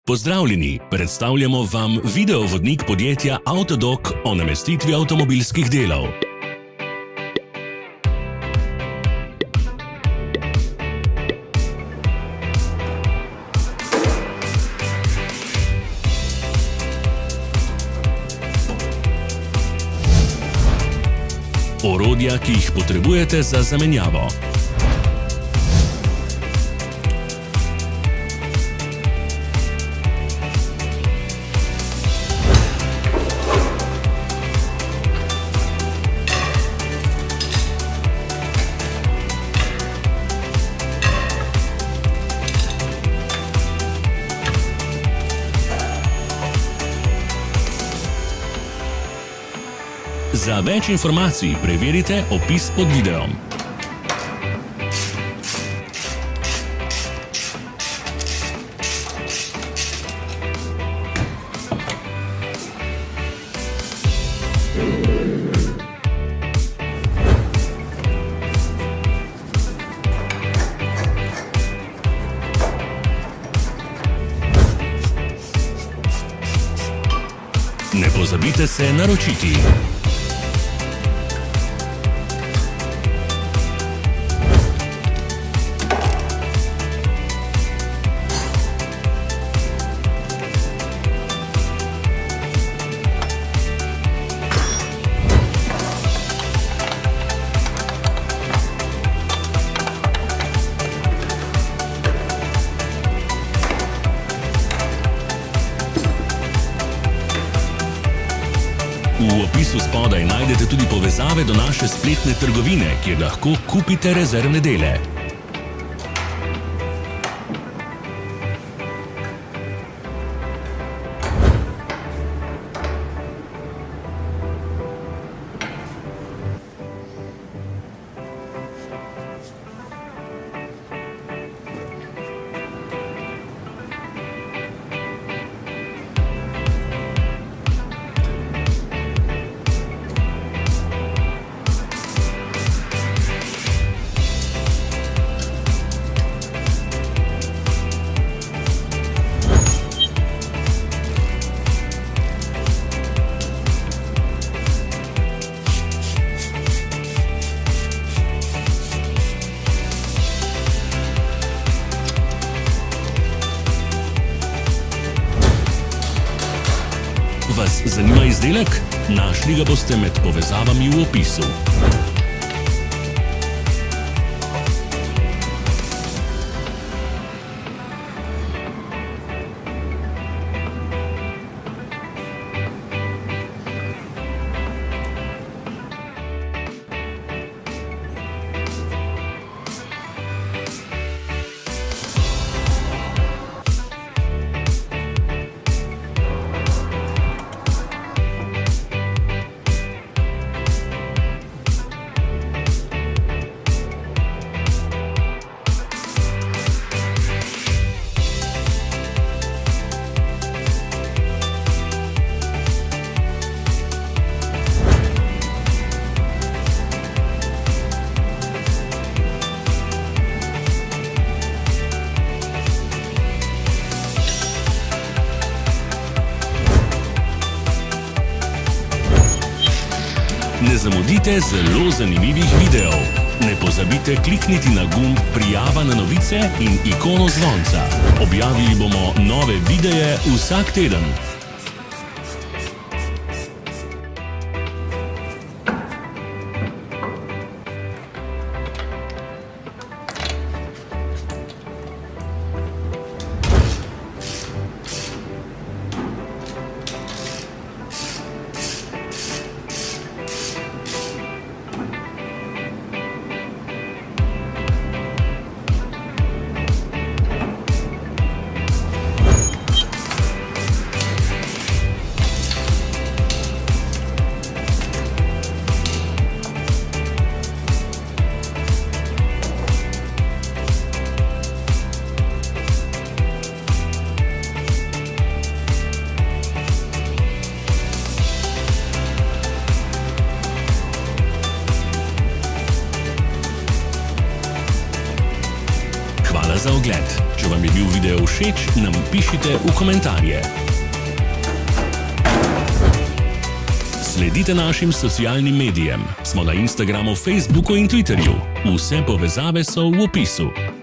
Pozdravljeni, predstavljamo vam videovodnik podjetja Avtodok o namestitvi avtomobilskih delov. Orodja, ki jih potrebujete za zamenjavo. Za več informacij preverite opis pod videom. Ne pozabite se naročiti. V opisu spodaj najdete tudi povezave do naše spletne trgovine, kjer lahko kupite rezervne dele. Vas zanima izdelek? Našli ga boste med povezavami v opisu. Ne zamudite zelo zanimivih videov. Ne pozabite klikniti na gumb Prijava na novice in ikono zvonca. Objavili bomo nove videe vsak teden. hvala za ogled. Če vam je bil video všeč, nam pišite v komentarje. Sledite našim socialnim medijem. Smo na Instagramu, Facebooku in Twitterju. Vse povezave so v opisu.